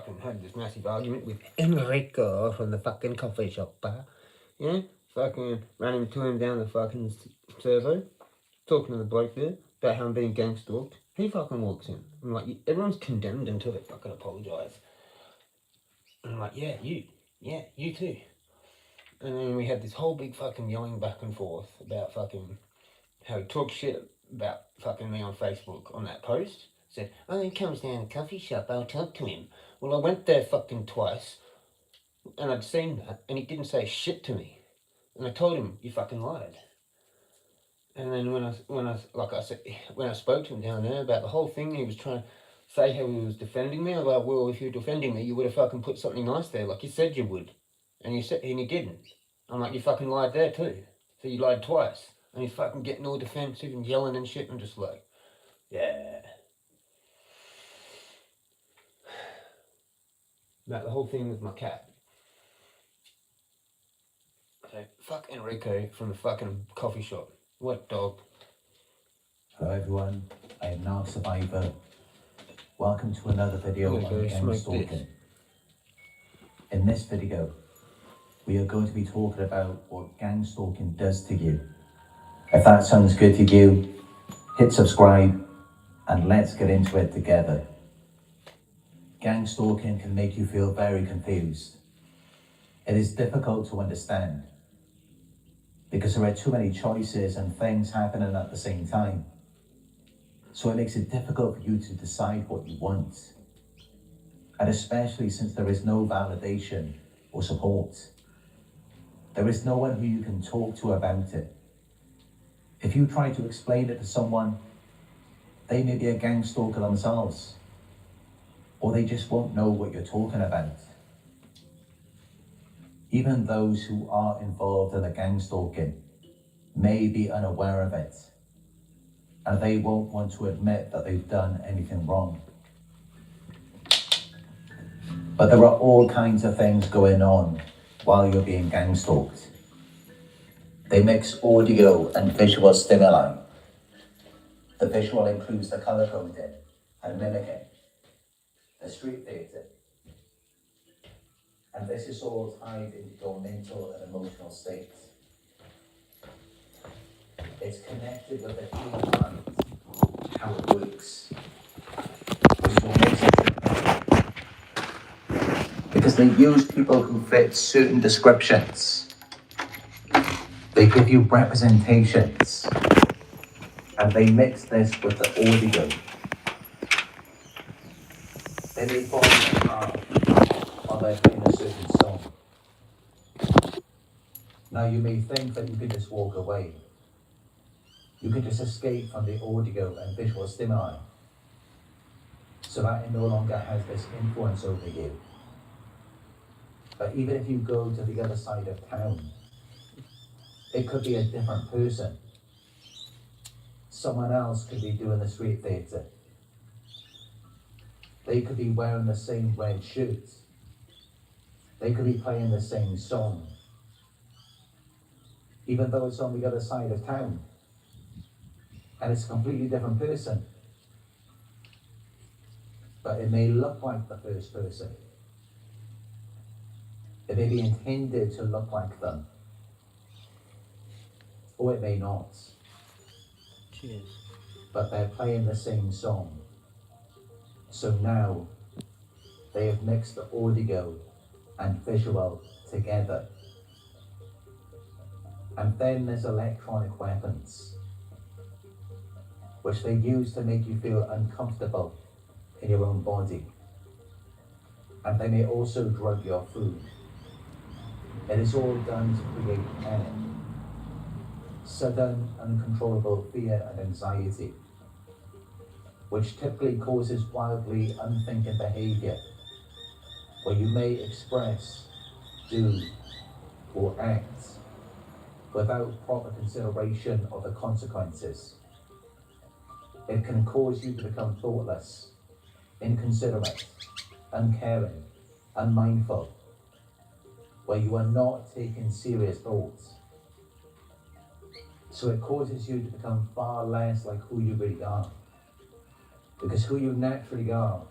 fucking had this massive argument with Enrico from the fucking coffee shop bar. Yeah? Fucking ran into him down the fucking servo, talking to the bloke there about how I'm being gang stalked. He fucking walks in. I'm like, everyone's condemned until they fucking apologise. And I'm like, yeah, you too. And then we had this whole big fucking yelling back and forth about fucking how he talked shit about fucking me on Facebook on that post. Said, oh, he comes down the coffee shop, I'll talk to him. Well, I went there fucking twice, and I'd seen that, and he didn't say shit to me. And I told him, you fucking lied. And then when I spoke to him down there about the whole thing, he was trying to say how he was defending me. I was like, well, if you were defending me, you would have fucking put something nice there, like you said you would. And he didn't. I'm like, you fucking lied there too. So you lied twice. And he's fucking getting all defensive and yelling and shit. I'm just like, yeah. About the whole thing with my cat. So, fuck Enrico from the fucking coffee shop. What dog? Hello everyone, I am now Survivor. Welcome to another video on gang stalking. In this video, we are going to be talking about what gang stalking does to you. If that sounds good to you, hit subscribe and let's get into it together. Gang stalking can make you feel very confused. It is difficult to understand because there are too many choices and things happening at the same time. So it makes it difficult for you to decide what you want. And especially since there is no validation or support. There is no one who you can talk to about it. If you try to explain it to someone, they may be a gang stalker themselves, or they just won't know what you're talking about. Even those who are involved in the gang stalking may be unaware of it, and they won't want to admit that they've done anything wrong. But there are all kinds of things going on while you're being gang stalked. They mix audio and visual stimuli. The visual includes the colour coding and mimicking, the street theatre. And this is all tied into your mental and emotional state. It's connected with the human mind, how it works. Which will make it because they use people who fit certain descriptions. They give you representations, and they mix this with the audio. They may fall in while they're playing a certain song. Now you may think that you could just walk away. You can just escape from the audio and visual stimuli, so that it no longer has this influence over you. But even if you go to the other side of town, it could be a different person. Someone else could be doing the street theatre. They could be wearing the same red shirt. They could be playing the same song. Even though it's on the other side of town. And it's a completely different person. But it may look like the first person. It may be intended to look like them. Or it may not. Cheers. But they're playing the same song. So now, they have mixed the audio and visual together. And then there's electronic weapons, which they use to make you feel uncomfortable in your own body. And they may also drug your food. It is all done to create panic, sudden uncontrollable fear and anxiety, which typically causes wildly unthinking behavior, where you may express, do, or act without proper consideration of the consequences. It can cause you to become thoughtless, inconsiderate, uncaring, unmindful, where you are not taking serious thoughts. So it causes you to become far less like who you really are. Because who you naturally are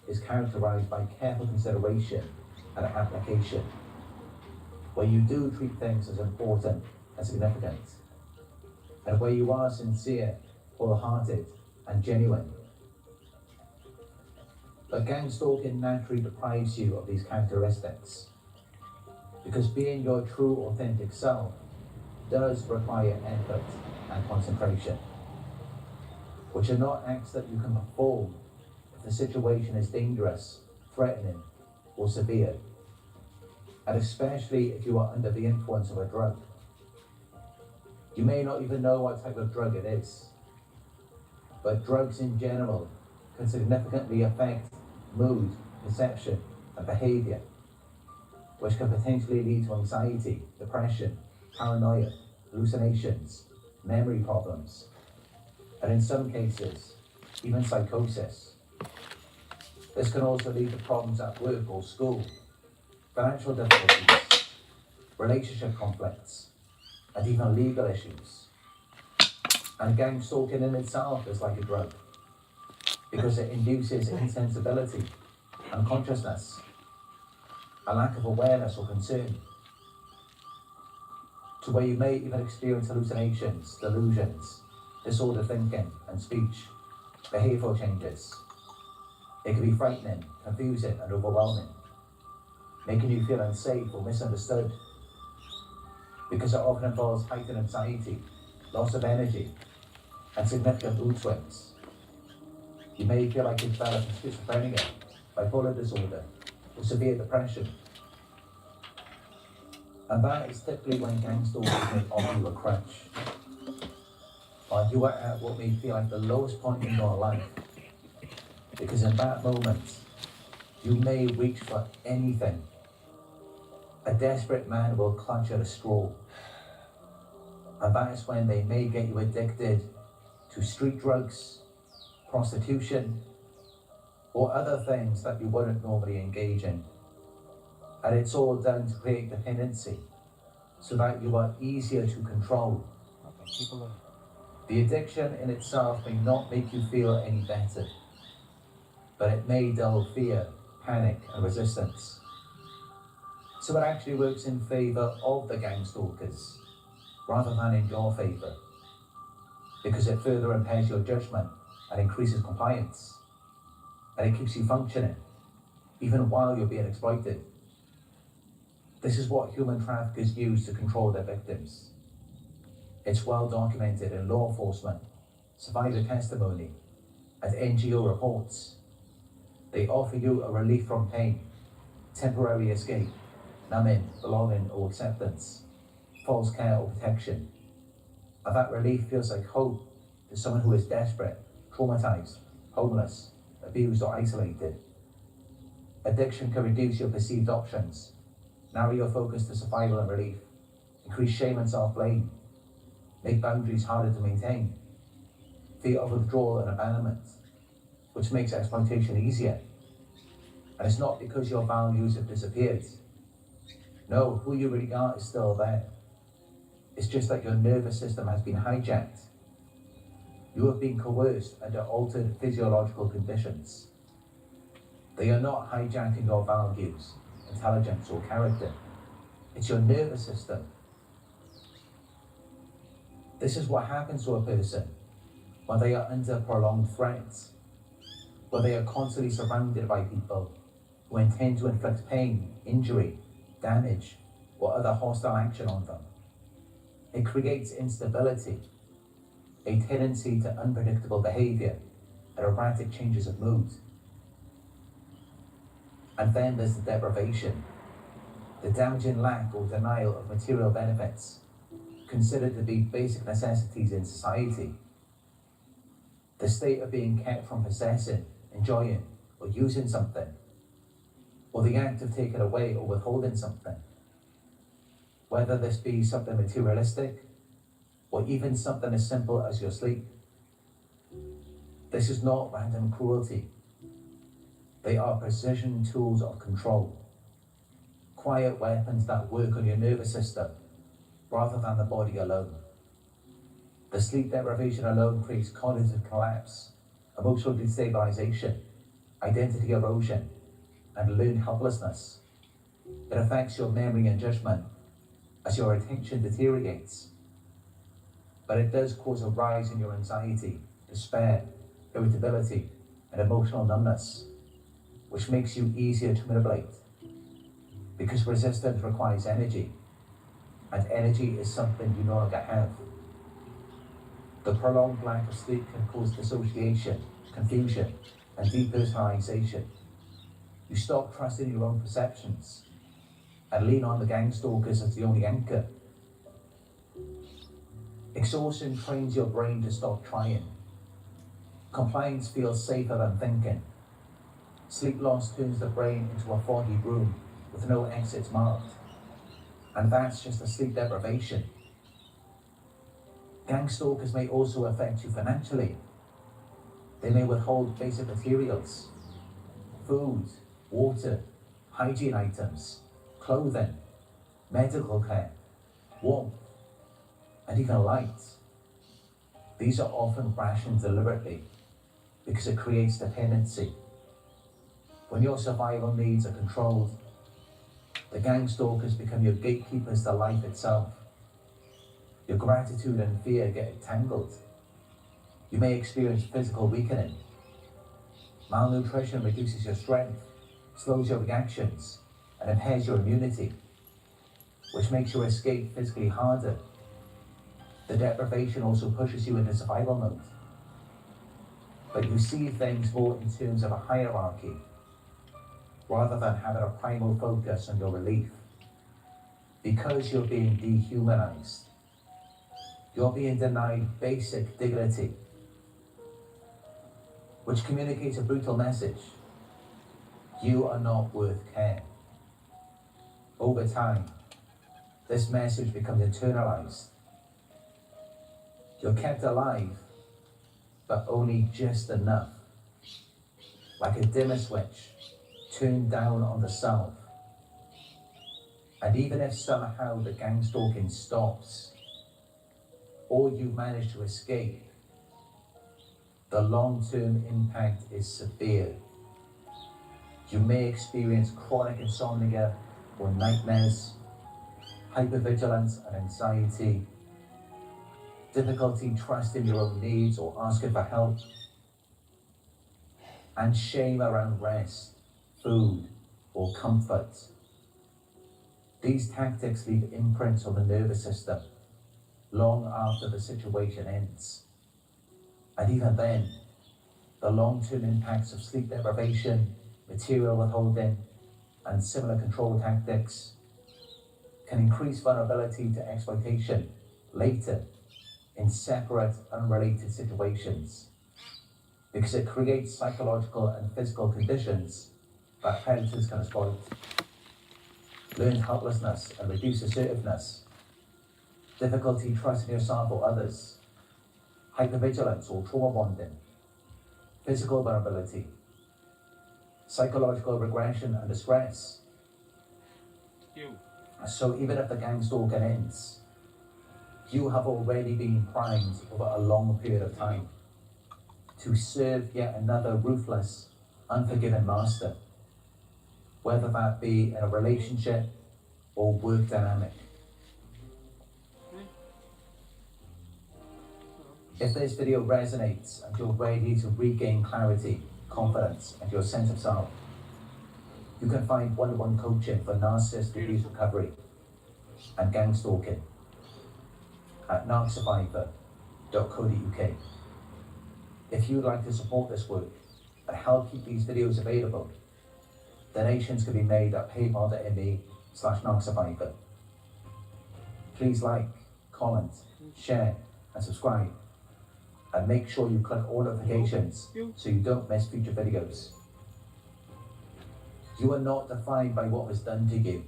is characterized by careful consideration and application, where you do treat things as important and significant, and where you are sincere, wholehearted, and genuine. But gang stalking naturally deprives you of these characteristics, because being your true, authentic self does require effort and concentration, which are not acts that you can perform if the situation is dangerous, threatening, or severe, and especially if you are under the influence of a drug. You may not even know what type of drug it is, but drugs in general can significantly affect mood, perception, and behavior, which can potentially lead to anxiety, depression, paranoia, hallucinations, memory problems, and in some cases, even psychosis. This can also lead to problems at work or school, financial difficulties, relationship conflicts, and even legal issues. And gang stalking in itself is like a drug, because it induces insensibility, unconsciousness, a lack of awareness or concern, to where you may even experience hallucinations, delusions, disordered thinking and speech, behavioural changes. It can be frightening, confusing and overwhelming, making you feel unsafe or misunderstood, because it often involves heightened anxiety, loss of energy, and significant mood swings. You may feel like you've developed schizophrenia, bipolar disorder, or severe depression. And that is typically when gang stalkers may offer you a crutch, while you are at what may feel like the lowest point in your life, because in that moment, you may reach for anything. A desperate man will clutch at a straw, and that is when they may get you addicted to street drugs, prostitution, or other things that you wouldn't normally engage in. And it's all done to create dependency, so that you are easier to control. The addiction in itself may not make you feel any better, but it may dull fear, panic, and resistance. So it actually works in favour of the gang stalkers, rather than in your favour, because it further impairs your judgment and increases compliance, and it keeps you functioning, even while you're being exploited. This is what human traffickers use to control their victims. It's well documented in law enforcement, survivor testimony, and NGO reports. They offer you a relief from pain, temporary escape, numbing, belonging or acceptance, false care or protection. And that relief feels like hope to someone who is desperate, traumatized, homeless, abused or isolated. Addiction can reduce your perceived options, narrow your focus to survival and relief, increase shame and self-blame, make boundaries harder to maintain, fear of withdrawal and abandonment, which makes exploitation easier. And it's not because your values have disappeared. No, who you really are is still there. It's just that your nervous system has been hijacked. You have been coerced under altered physiological conditions. They are not hijacking your values, intelligence or character. It's your nervous system. This is what happens to a person when they are under prolonged threats, when they are constantly surrounded by people who intend to inflict pain, injury, damage, or other hostile action on them. It creates instability, a tendency to unpredictable behavior, and erratic changes of mood. And then there's the deprivation, the damaging lack or denial of material benefits, considered to be basic necessities in society. The state of being kept from possessing, enjoying, or using something, or the act of taking away or withholding something, whether this be something materialistic, or even something as simple as your sleep. This is not random cruelty. They are precision tools of control, quiet weapons that work on your nervous system rather than the body alone. The sleep deprivation alone creates cognitive collapse, emotional destabilization, identity erosion, and learned helplessness. It affects your memory and judgment as your attention deteriorates. But it does cause a rise in your anxiety, despair, irritability, and emotional numbness, which makes you easier to manipulate. Because resistance requires energy, and energy is something you no longer have. The prolonged lack of sleep can cause dissociation, confusion, and depersonalization. You stop trusting your own perceptions and lean on the gang stalkers as the only anchor. Exhaustion trains your brain to stop trying. Compliance feels safer than thinking. Sleep loss turns the brain into a foggy room with no exits marked. And that's just a sleep deprivation. Gang stalkers may also affect you financially. They may withhold basic materials, food, water, hygiene items, clothing, medical care, warmth, and even light. These are often rationed deliberately because it creates dependency. When your survival needs are controlled, the gang stalkers become your gatekeepers to life itself. Your gratitude and fear get entangled. You may experience physical weakening. Malnutrition reduces your strength, slows your reactions, and impairs your immunity, which makes your escape physically harder. The deprivation also pushes you into survival mode. But you see things more in terms of a hierarchy, rather than having a primal focus on your relief. Because you're being dehumanized, you're being denied basic dignity, which communicates a brutal message. You are not worth care. Over time, this message becomes internalized. You're kept alive, but only just enough. Like a dimmer switch, turned down on the self. And even if somehow the gang stalking stops, or you manage to escape, the long-term impact is severe. You may experience chronic insomnia or nightmares, hypervigilance and anxiety, difficulty trusting your own needs or asking for help, and shame around rest, food, or comfort. These tactics leave imprints on the nervous system long after the situation ends. And even then, the long-term impacts of sleep deprivation, material withholding, and similar control tactics can increase vulnerability to exploitation later in separate, unrelated situations, because it creates psychological and physical conditions that predators can exploit. Learned helplessness and reduced assertiveness, difficulty trusting yourself or others, hypervigilance or trauma bonding, physical vulnerability, psychological regression and distress. So even if the gang stalking ends, you have already been primed over a long period of time to serve yet another ruthless, unforgiving master, whether that be in a relationship or work dynamic. If this video resonates and you're ready to regain clarity, confidence, and your sense of self, you can find one-on-one coaching for narcissist abuse recovery and gang stalking at narcsurvivor.co.uk. If you'd like to support this work and help keep these videos available, donations can be made at paypal.me/narcsurvivor. Please like, comment, share, and subscribe. And make sure you click all notifications so you don't miss future videos. You are not defined by what was done to you.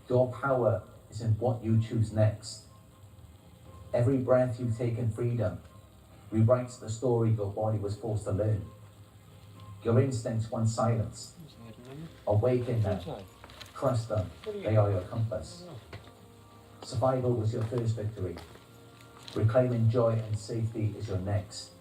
Your power is in what you choose next. Every breath you take in freedom rewrites the story your body was forced to learn. Your instincts once silenced, awaken now. Trust them, they are your compass. Survival was your first victory. Reclaiming joy and safety is your next.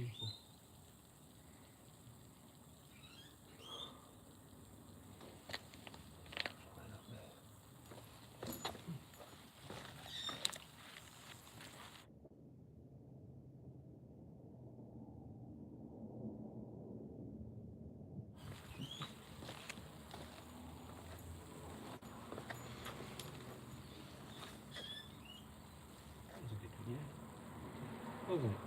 Beautiful. That was a good one, yeah. Wasn't it?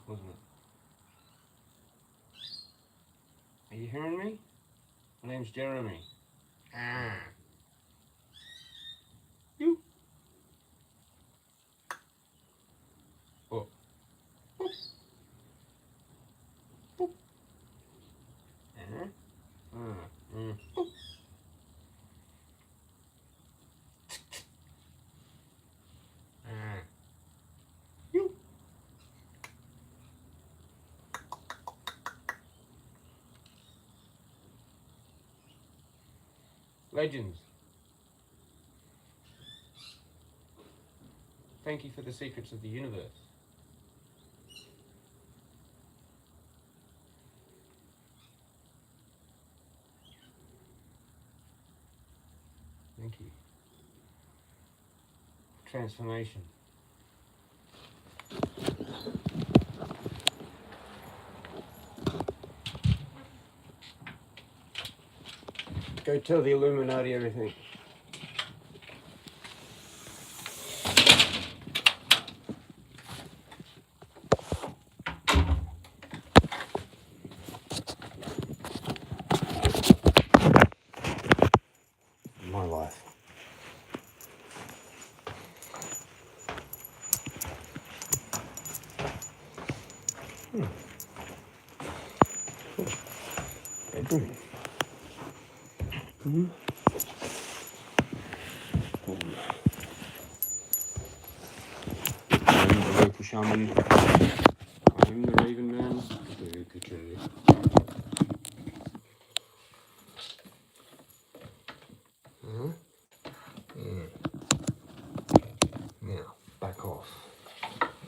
Wasn't it? Are you hearing me? My name's Jeremy. Ah. You. Oh. Boop. Boop. Boop. Ah. You. Legends. Thank you for the secrets of the universe. Thank you. Transformation. Go tell the Illuminati everything. My life. Bedroom. I'm the local shaman. I'm the Raven Man. Yeah. Now, back off.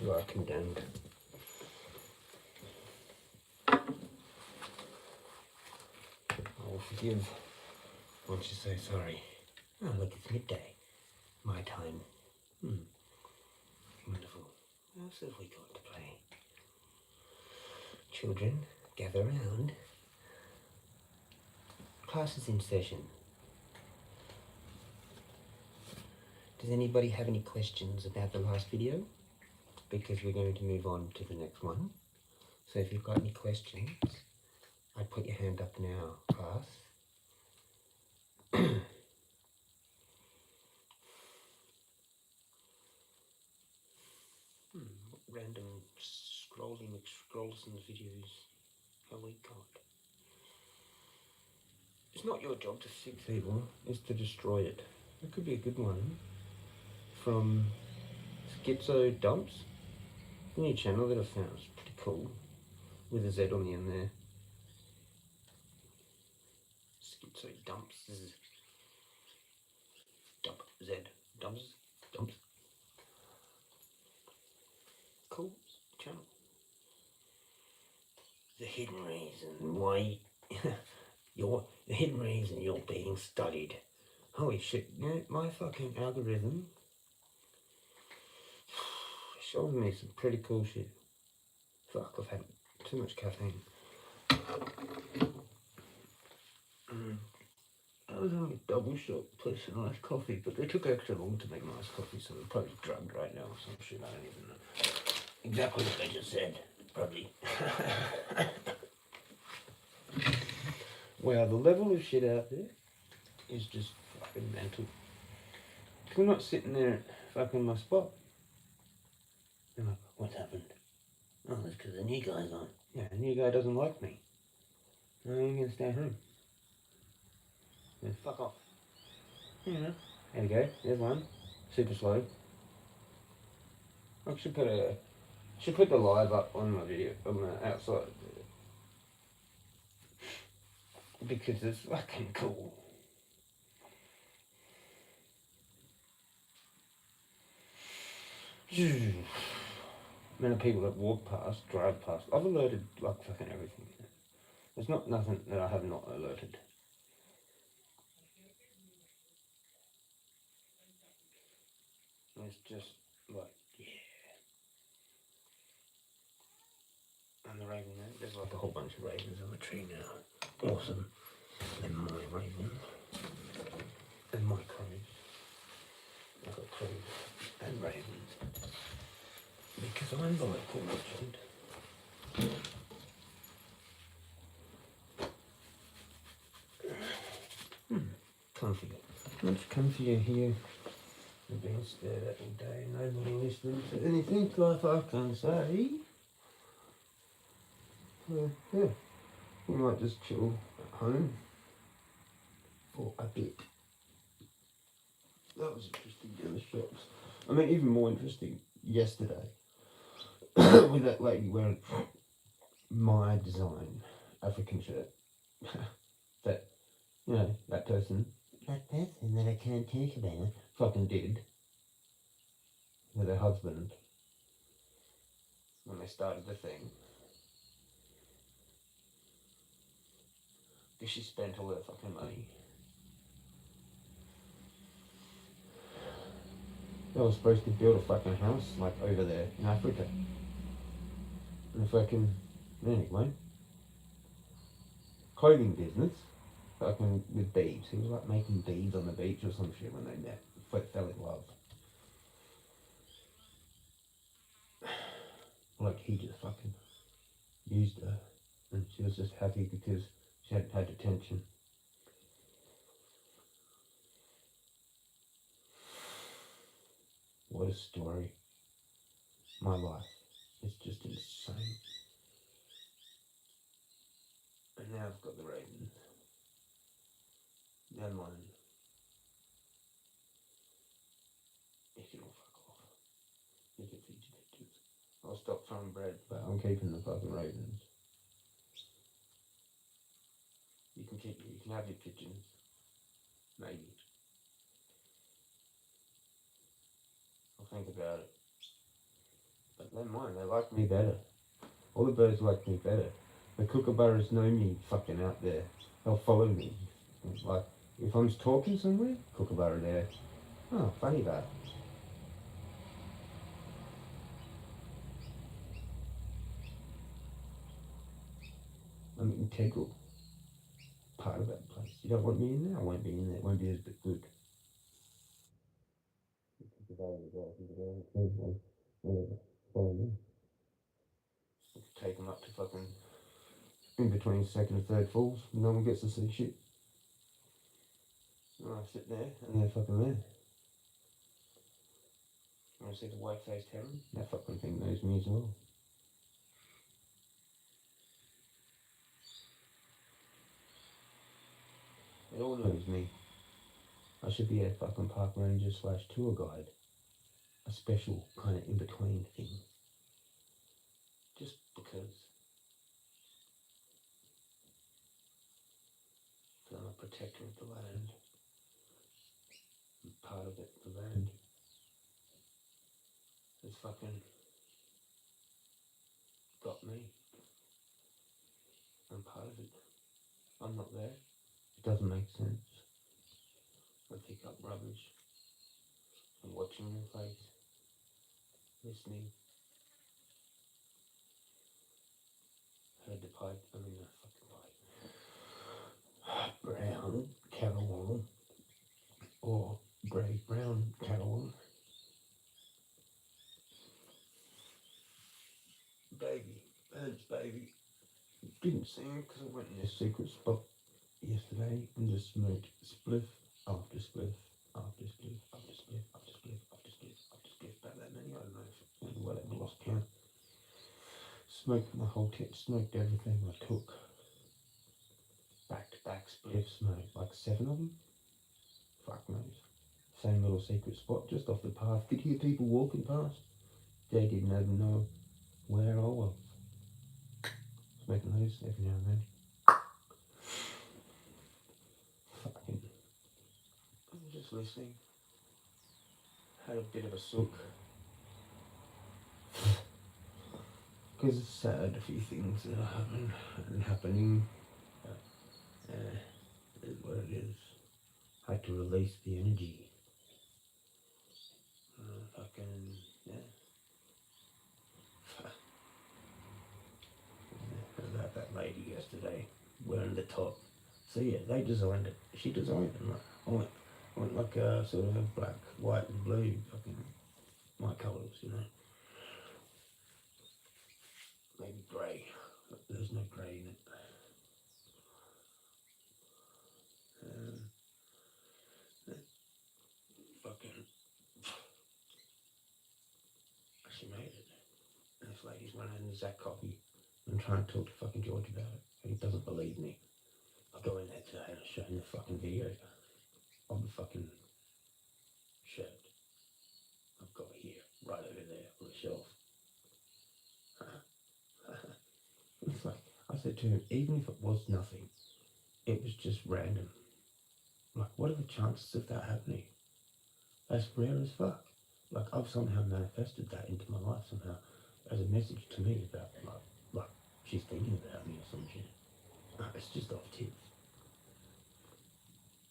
You are condemned. I will forgive once you say sorry. Oh, look, it's midday. My time. Wonderful. What else have we got to play? Children, gather round. Class is in session. Does anybody have any questions about the last video? Because we're going to move on to the next one. So if you've got any questions, I'd put your hand up now, class. What random scrolling McScrollson's videos have we got? It's not your job to fix evil, it's to destroy it. That could be a good one. From Schizo Dumps. The new channel that I found is pretty cool. With a Z on the end there. Schizo Dumps. Dump Z. Dumps. Dumps. Cool channel. The hidden reason why the hidden reason you're being studied. Holy shit, you know, my fucking algorithm showed me some pretty cool shit. Fuck, I've had too much caffeine. I was having a double shot personalised coffee, but they took extra long to make nice coffee, so they're probably drugged right now or some shit, I don't even know. Exactly what they just said, probably. Wow, the level of shit out there is just fucking mental. I'm not sitting there at fucking my spot. I'm like, what's happened? Oh, that's because the new guy's on. Yeah, the new guy doesn't like me. I'm gonna stay home. Then fuck off. Yeah. There we go. There's one. Super slow. I should put the live up on my video on the outside because it's fucking cool. Many people that walk past, drive past. I've alerted like fucking everything. There's not nothing that I have not alerted. It's just like, yeah. And the raven there, there's like a whole bunch of ravens on the tree now. Awesome. And my raven. And my crows. I've got crows and ravens. Because I'm bicultured. Comfy. Much comfier here. I've been stared at all day. Nobody listening to anything like I can say. Yeah. We might just chill at home for a bit. That was interesting in the shops. I mean, even more interesting yesterday with that lady wearing my design African shirt. That, you know, that person that I can't talk about fucking did with her husband when they started the thing. Because she spent all her fucking money. They were supposed to build a fucking house like over there in Africa. And fucking, anyway, clothing business, fucking with beads. He was like making beads on the beach or some shit when they met, fell in love. Like he just fucking used her, and she was just happy because she hadn't had attention. What a story. My life is just insane. And now I've got the ravens. They're mine. You can all fuck off. You can feed your pigeons. I'll stop throwing bread, but I'm keeping the fucking ravens. You can have your pigeons. Maybe. I'll think about it. But they're mine, they like me better. All the birds like me better. The kookaburras know me fucking out there. They'll follow me. Like, if I'm just talking somewhere, kookaburra there. Oh, funny that. I'm integral. Part of that place. You don't want me in there? I won't be in there. It won't be as good. Take them up to fucking in between second and third falls. No one gets to see shit. And I sit there and they're fucking there. You want to see the white-faced heron? That fucking thing knows me as well. It all knows me. I should be a fucking park ranger / tour guide. A special kind of in-between thing. Just because. I'm a protector of the land. I'm part of it, the land. It's fucking got me. I'm part of it. I'm not there. It doesn't make sense. I pick up rubbish. I'm watching your face. Listening. Heard the pipe. I mean, the fucking pipe. Brown cattle or grey brown cattle. Baby, birds, baby. Didn't see him because I went in this secret spot yesterday and just smoked spliff after spliff after spliff after spliff after spliff after spliff after spliff. About that many, I don't know. Whatever, lost count. Smoked the whole tip, smoked everything I took. Back to back spliffs, smoked like 7 of them. Fuck knows. Same little secret spot just off the path. Could hear people walking past. They didn't even know where I was. Smoking those every now and then. Fucking. I'm just listening. Had a bit of a sook. Because it's sad, a few things that are happening. Is what it is. I had to release the energy. Fucking, yeah. About that lady yesterday wearing the top. So yeah, they designed it. She designed it. Like, I went like a sort of a black, white, and blue fucking my colours, you know. Maybe grey, but there's no grey in it. Fucking, she made it. And this lady's running the Zach copy and trying to talk to fucking George about it. And he doesn't believe me. I'll go in there today and show him the fucking video of the fucking shirt I've got here, right over there on the shelf. It's like, I said to him, even if it was nothing, it was just random. Like, what are the chances of that happening? That's rare as fuck. Like, I've somehow manifested that into my life somehow as a message to me about, like she's thinking about me or some shit. It's just off tips.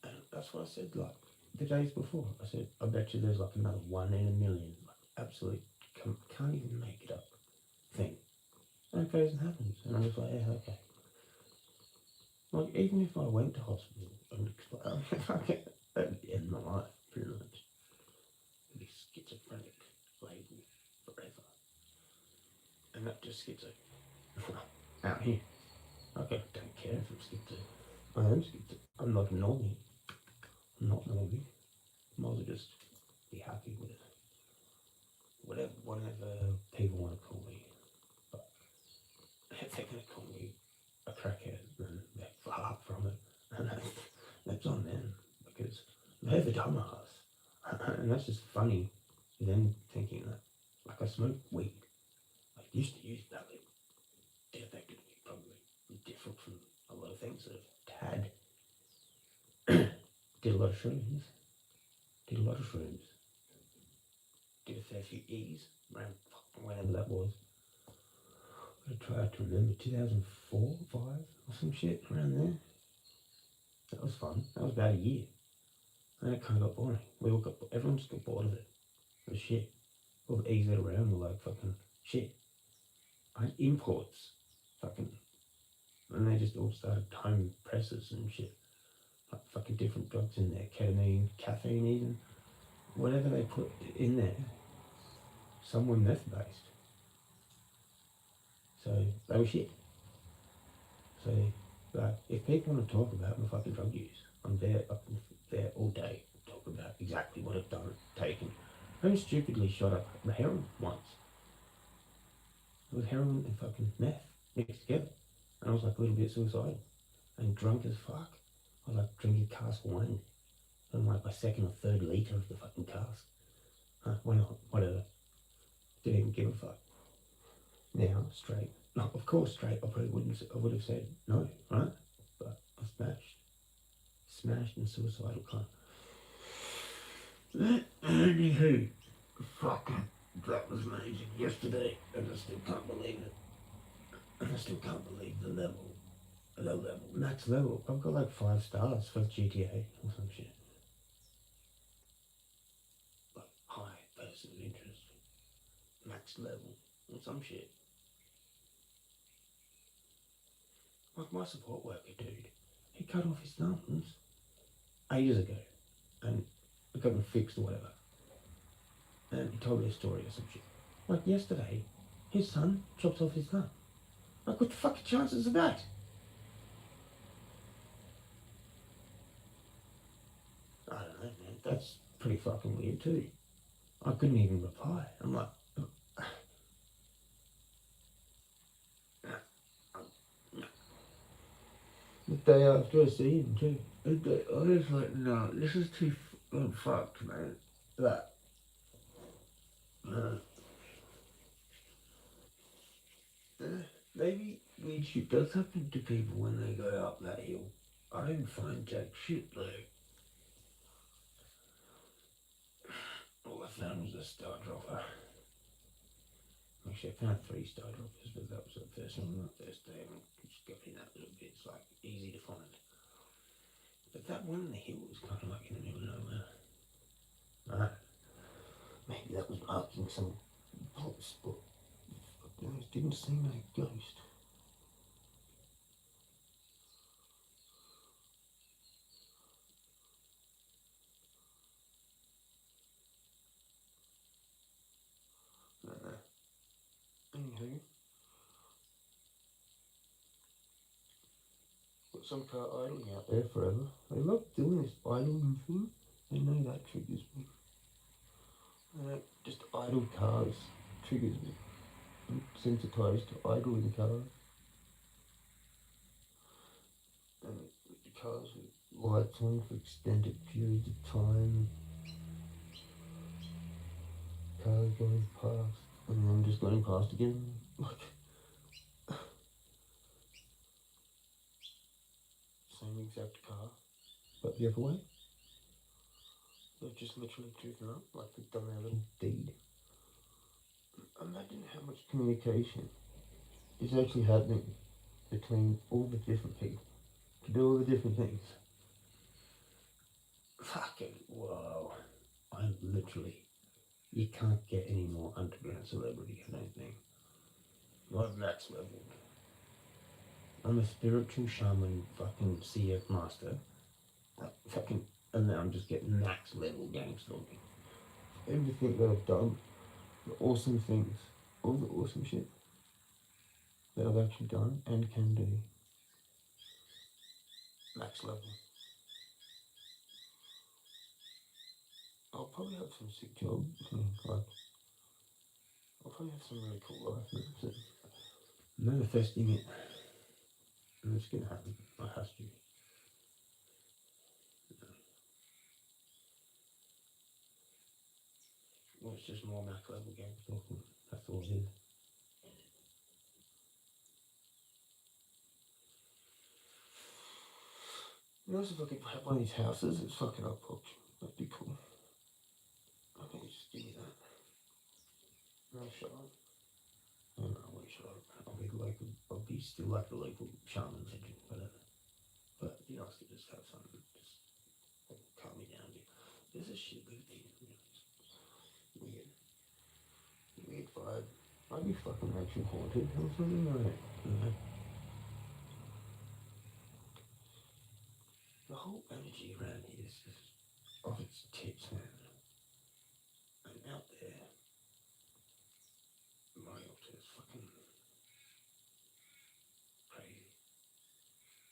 And that's what I said, like, the days before. I said, I bet you there's like another 1 in a million, like, absolute, can't even make it up thing. And it goes and happens. And I'm just like, yeah, okay. Like, even if I went to hospital and fucking, that'd be the end of my life, pretty much. Be schizophrenic label forever. And not just schizo. Out here. Okay, don't care if I'm schizo. I am schizo. I'm not normal. I'm not normal. Might as well just be happy with it. Whatever people want to call me. But if they're going to call me a crackhead, then they're far from it. And that's on them. Because they're the dumbass. And that's just funny, them thinking that. Like, I smoke weed. I used to use that. It affected me probably different from a lot of things that I've had. Did a lot of shrooms. Did a fair few E's around whenever that was. I tried to remember 2004, 5 or some shit around there. That was fun. That was about a year. And it kind of got boring. Everyone just got bored of it. It was shit. All the E's that around were like fucking shit. I had imports. Fucking. And they just all started home presses and shit. Like fucking different drugs in there. Ketamine, caffeine even. Whatever they put in there. Some were meth based. So they were shit. So like, if people want to talk about my fucking drug use, I'm there all day to talk about exactly what I've done, taken. I even stupidly shot up the heroin once. It was heroin and fucking meth mixed together. And I was like a little bit suicidal and drunk as fuck. I was like drinking cask wine and like my second or third litre of the fucking cask. Why not? Whatever. Didn't even give a fuck. Now, straight. No, of course, straight. I would have said no, right? But I smashed and suicidal kind. Anywho, fucking, that was amazing yesterday, and I still can't believe it. And I still can't believe the max level. I've got like 5 stars for GTA or some shit. Like high person of interest, max level or some shit. Like my support worker dude, he cut off his thumbs ages ago, and it got them fixed or whatever. And he told me a story or some shit. Like yesterday, his son chops off his thumb. Like, what the fucking chances of that? I don't know, man. That's pretty fucking weird too. I couldn't even reply. I'm like, the day after I see him too. I was like, no, this is too fucked, man. That. Maybe weird shit does happen to people when they go up that hill. I don't find jack shit though. All I found was a star dropper. My Actually, I found 3-star droppers, but that was the first one, not first day. I'm just going that little bit. It's like easy to find. But that one in the hill was kind of like in the middle of nowhere. Right. Maybe that was marking some hot spot. Didn't seem like a ghost. Anywho, got some car idling out there forever. They love doing this idling thing. They know that triggers me. Just idle cars triggers me. I'm sensitized to idling cars. And the cars with lights on for extended periods of time. Cars going past. And then just going past again. Like, same exact car, but the other way. They've just literally driven up like they've done their little deed. Imagine how much communication is actually happening between all the different people to do all the different things. Fucking whoa. I'm literally, you can't get any more underground celebrity, I don't think. Like that's level. I'm a spiritual shaman, fucking CF master. Fucking, and then I'm just getting max level gang stalking. Everything that I've done, the awesome things, all the awesome shit that I've actually done and can do. Max level. I'll probably have some sick jobs, like, I'll probably have some really cool life now, so manifesting it, and it's gonna happen, I have to. Well, it's just more max level game talking, that's all it is. You know, if I could have one of these houses, it's fucking up auction, that'd be cool. I think you just give me that. No, shut up. Oh, no, I won't shut up. I'll be still like the local shaman legend, whatever. But it'd be nice to just have something, just calm me down. There's a shitload of things, weird. Weird vibe. I'd be fucking actually haunted or something like that, you know? The whole energy around here is just off its tits, man. And out there, my altar is fucking crazy.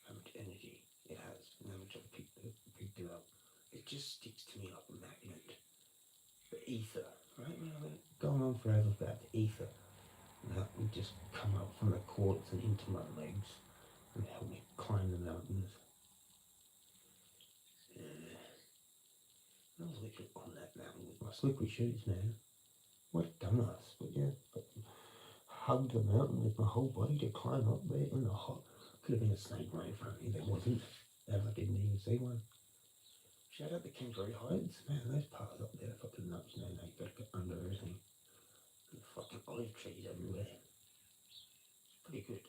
How much energy it has and how much I've picked it up. It just sticks to me like a magnet. The ether, right? When I let it go on forever about the ether. And that would just come up from the quartz and into my legs and help me climb the mountains. I was literally on that mountain with my slippery shoes, man. What a dumbass, but yeah, hugged the mountain with my whole body to climb up there in the hot. Could have been a snake right in front of me, there wasn't. And I didn't even see one. Shout out the kangaroo hides, man, those paths up there are fucking nuts, man. You gotta get under everything. And fucking olive trees everywhere. It's pretty good.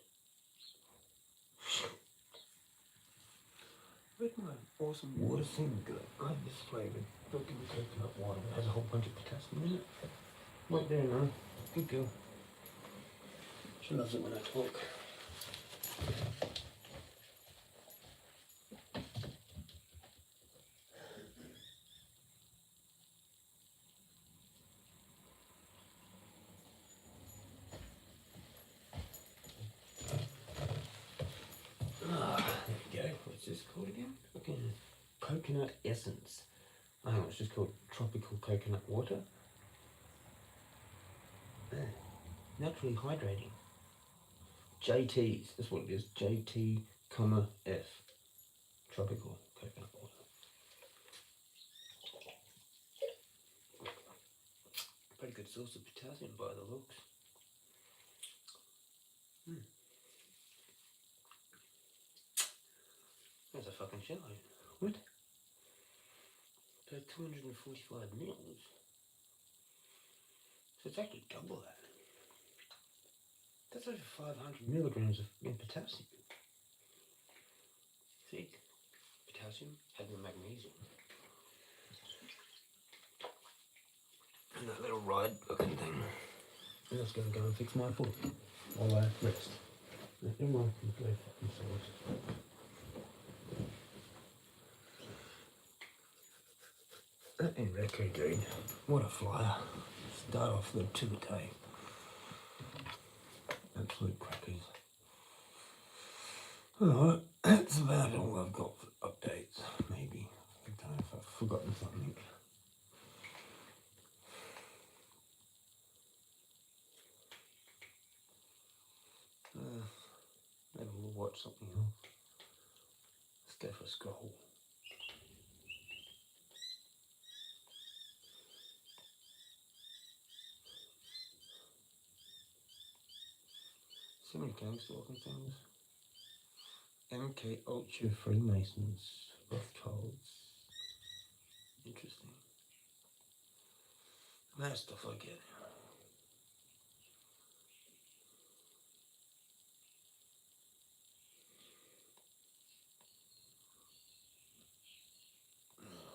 Where'd my awesome water thing go? I have this flavoured fucking coconut water that has a whole bunch of potassium in it. Right there, no. Good girl. She loves it when I talk. There we go. What's this called again? Fucking coconut essence. Oh, it's just called tropical coconut water. Naturally hydrating. JT's, that's what it is. JT, F. Tropical coconut water. Pretty good source of potassium by the looks. That's a fucking shitload. What? So 245 mils. So it's actually double that. That's over 500 milligrams of potassium. See? Potassium, and the magnesium. And that little ride looking thing. I'm just going to go and fix my foot while I rest. Everyone can go fuck themselves. That Enrico dude, what a flyer. Start off the 2 a day. Absolute crackers. Alright, that's about all I've got for updates, maybe. I don't know if I've forgotten something. Maybe we'll watch something else. Let's go for a scroll. So many gangster looking things. MK Ultra Freemasons, Rothschilds. Interesting. That stuff I get.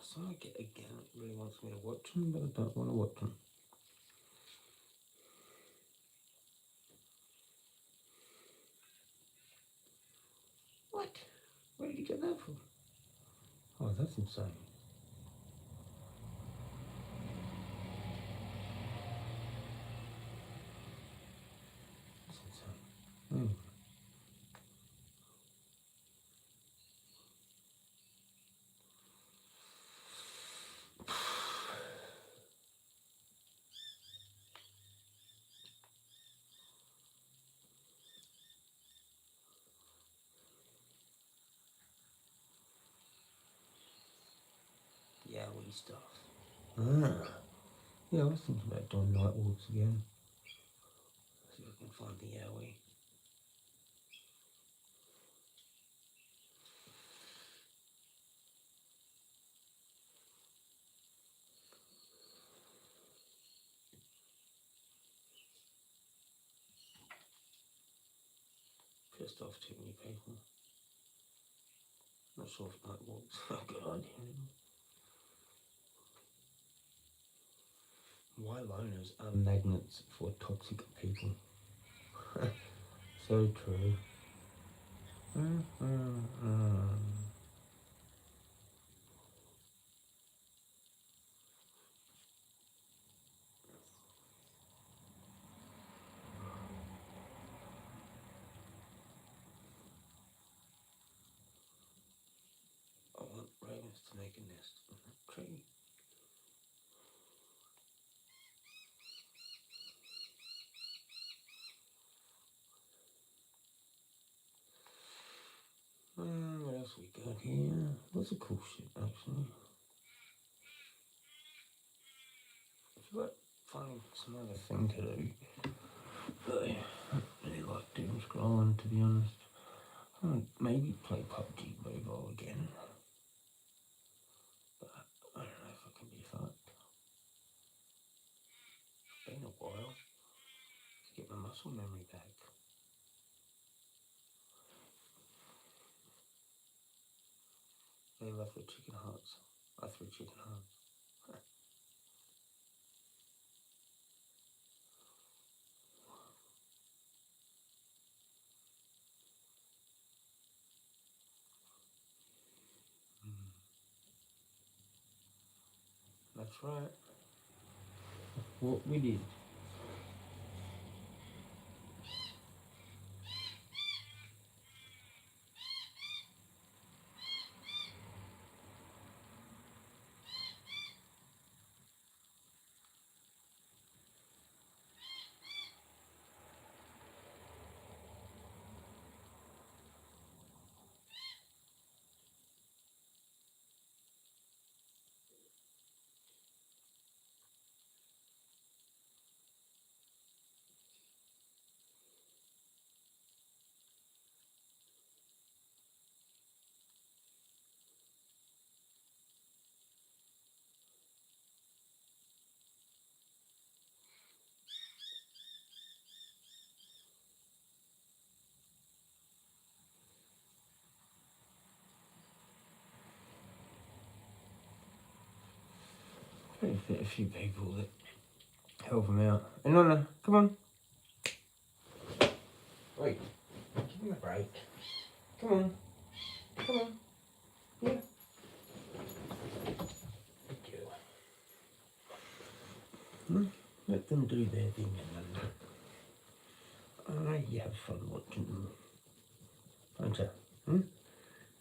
So I get again, it really wants me to watch them, but I don't want to watch them. What? Where did you get that from? Oh, that's insane. That's insane. Yeah, we stuff. Yeah, I was thinking about doing night walks again. See if I can find the Yowie. Pissed off too many people. Not sure if night walks are a good idea anymore. Why loners are magnets for toxic people. So true. I want ravens to make a nest on that tree. What else we got here? Lots of cool shit, actually. I feel like finding some other thing to do. But yeah, I don't really like doom scrolling, to be honest. I'll maybe play PUBG Mobile again. But I don't know if I can be fucked. It's been a while to get my muscle memory back. They love the chicken hearts. I threw chicken hearts. That's right. What we did. A few people that help him out. And Nonna, come on. Wait, give me a break. Come on. Come on. Yeah. Good girl. Let them do their thing and then you have fun watching them. Don't you?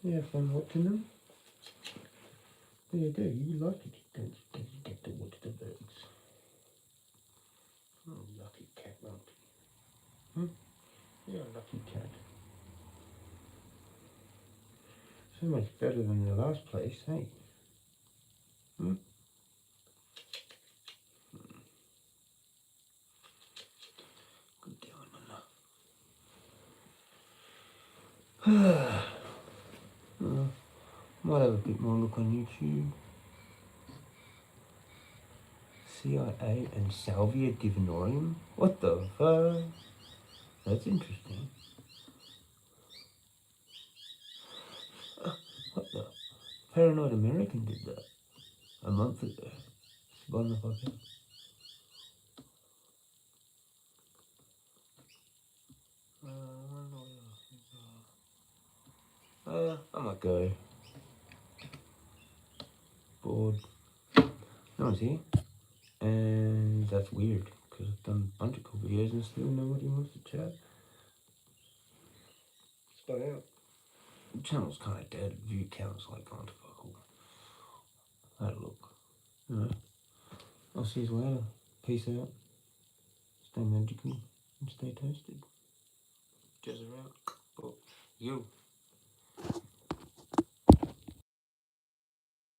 You have fun watching them? Yeah, you do. You like it, don't you? Because you get to watch the birds. Oh, lucky cat, aren't you? You're a lucky cat. So much better than the last place, hey? Good girl, Nana. Might have a bit more look on YouTube. CIA and Salvia Divinorum? What the fuck? That's interesting. What the? Paranoid American did that a month ago. Spun the fuck out. I might go. Bored. No one's here. And that's weird, because I've done a bunch of cool videos and still nobody wants to chat. Spun out. The channel's kind of dead. View count's like gone to fuck all. Have a look. Alright. I'll see you later. Peace out. Stay magical and stay toasted. Jezza out. Oh, you.